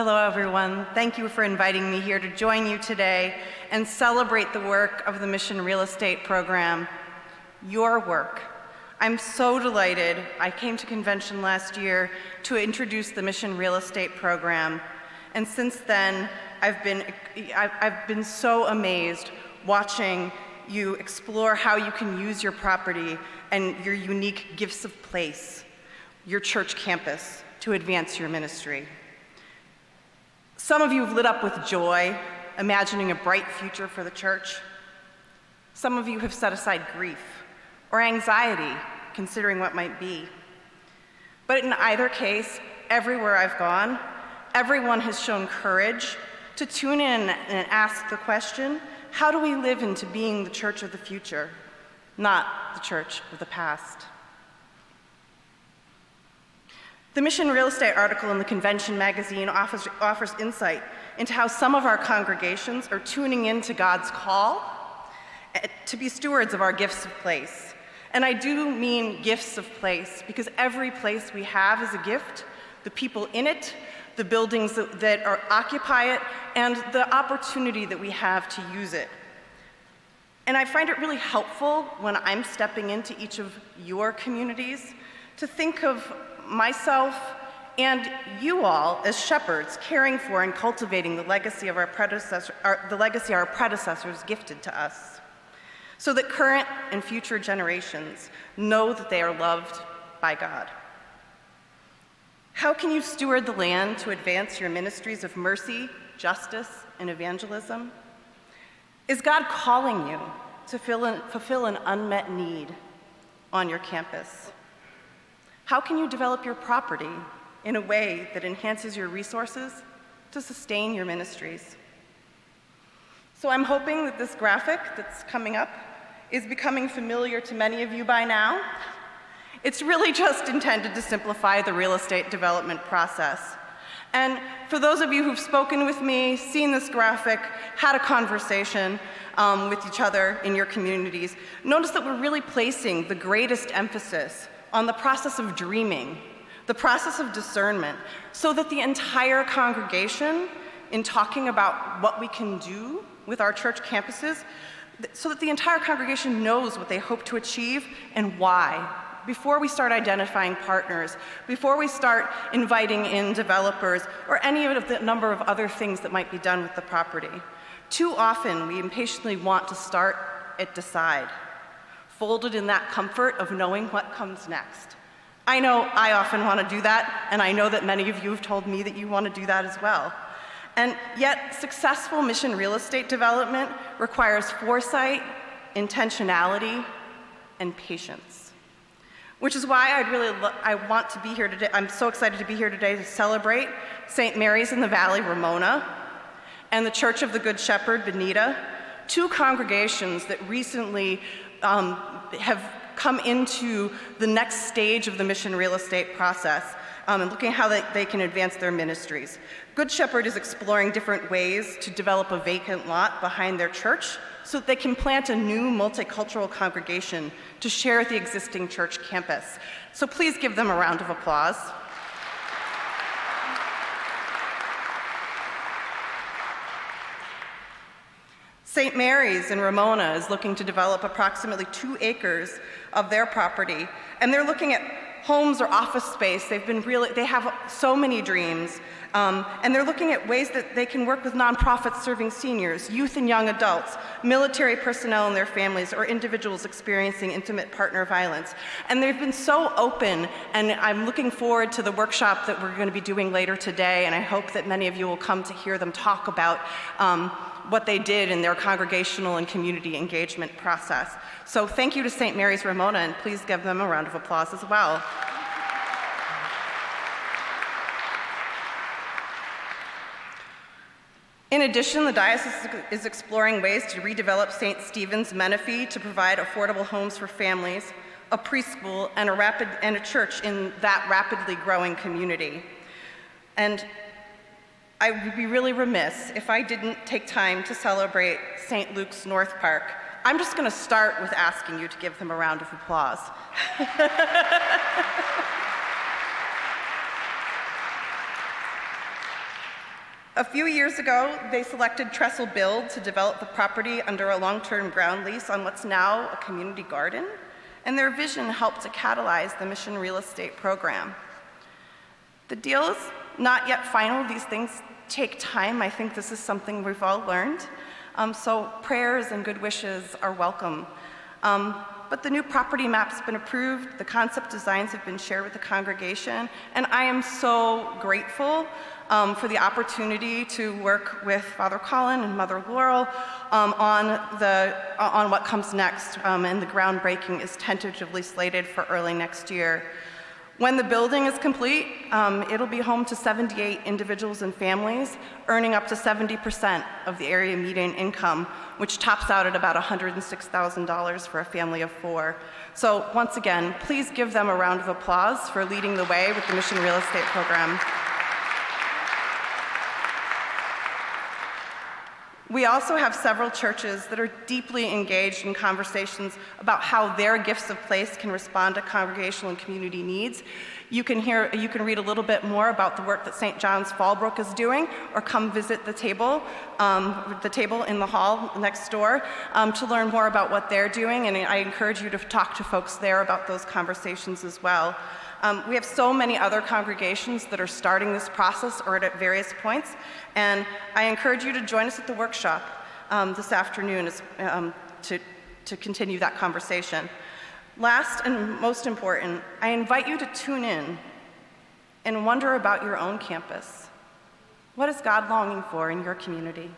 Hello, everyone. Thank you for inviting me here to join you today and celebrate the work of the Mission Real Estate Program, your work. I'm so delighted. I came to convention last year to introduce the Mission Real Estate Program, and since then, I've been so amazed watching you explore how you can use your property and your unique gifts of place, your church campus, to advance your ministry. Some of you have lit up with joy, imagining a bright future for the church. Some of you have set aside grief or anxiety, considering what might be. But in either case, everywhere I've gone, everyone has shown courage to tune in and ask the question, how do we live into being the church of the future, not the church of the past? The Mission Real Estate article in the Convention magazine offers insight into how some of our congregations are tuning into God's call to be stewards of our gifts of place. And I do mean gifts of place, because every place we have is a gift, the people in it, the buildings that occupy it, and the opportunity that we have to use it. And I find it really helpful when I'm stepping into each of your communities to think of myself and you all as shepherds caring for and cultivating the legacy our predecessors gifted to us, so that current and future generations know that they are loved by God. How can you steward the land to advance your ministries of mercy, justice, and evangelism? Is God calling you to fulfill an unmet need on your campus? How can you develop your property in a way that enhances your resources to sustain your ministries? So I'm hoping that this graphic that's coming up is becoming familiar to many of you by now. It's really just intended to simplify the real estate development process. And for those of you who've spoken with me, seen this graphic, had a conversation with each other in your communities, notice that we're really placing the greatest emphasis on the process of dreaming, the process of discernment, so that the entire congregation, in talking about what we can do with our church campuses, so that the entire congregation knows what they hope to achieve and why, before we start identifying partners, before we start inviting in developers, or any of the number of other things that might be done with the property. Too often, we impatiently want to start at decide, folded in that comfort of knowing what comes next. I know I often want to do that, and I know that many of you have told me that you want to do that as well. And yet, successful mission real estate development requires foresight, intentionality, and patience. Which is why I want to be here today. I'm so excited to be here today to celebrate St. Mary's in the Valley, Ramona, and the Church of the Good Shepherd, Bonita, two congregations that recently have come into the next stage of the mission real estate process and looking at how they can advance their ministries. Good Shepherd is exploring different ways to develop a vacant lot behind their church so that they can plant a new multicultural congregation to share the existing church campus. So please give them a round of applause. St. Mary's in Ramona is looking to develop approximately 2 acres of their property, and they're looking at homes or office space. They have so many dreams, and they're looking at ways that they can work with nonprofits serving seniors, youth and young adults, military personnel and their families, or individuals experiencing intimate partner violence. And they've been so open, and I'm looking forward to the workshop that we're going to be doing later today, and I hope that many of you will come to hear them talk about what they did in their congregational and community engagement process. So thank you to St. Mary's Ramona, and please give them a round of applause as well. In addition, the Diocese is exploring ways to redevelop St. Stephen's, Menifee to provide affordable homes for families, a preschool, and a church in that rapidly growing community. And I would be really remiss if I didn't take time to celebrate St. Luke's North Park. I'm just going to start with asking you to give them a round of applause. A few years ago, they selected Trestle Build to develop the property under a long-term ground lease on what's now a community garden, and their vision helped to catalyze the Mission Real Estate program. The deal is not yet final. These things take time. I think this is something we've all learned. So prayers and good wishes are welcome. But the new property map's been approved, the concept designs have been shared with the congregation, and I am so grateful for the opportunity to work with Father Colin and Mother Laurel on what comes next, and the groundbreaking is tentatively slated for early next year. When the building is complete, it'll be home to 78 individuals and families, earning up to 70% of the area median income, which tops out at about $106,000 for a family of 4. So once again, please give them a round of applause for leading the way with the Mission Real Estate program. We also have several churches that are deeply engaged in conversations about how their gifts of place can respond to congregational and community needs. You can read a little bit more about the work that St. John's Fallbrook is doing, or come visit the table in the hall next door to learn more about what they're doing, and I encourage you to talk to folks there about those conversations as well. We have so many other congregations that are starting this process or at various points, and I encourage you to join us at the workshop this afternoon to continue that conversation. Last and most important, I invite you to tune in and wonder about your own campus. What is God longing for in your community?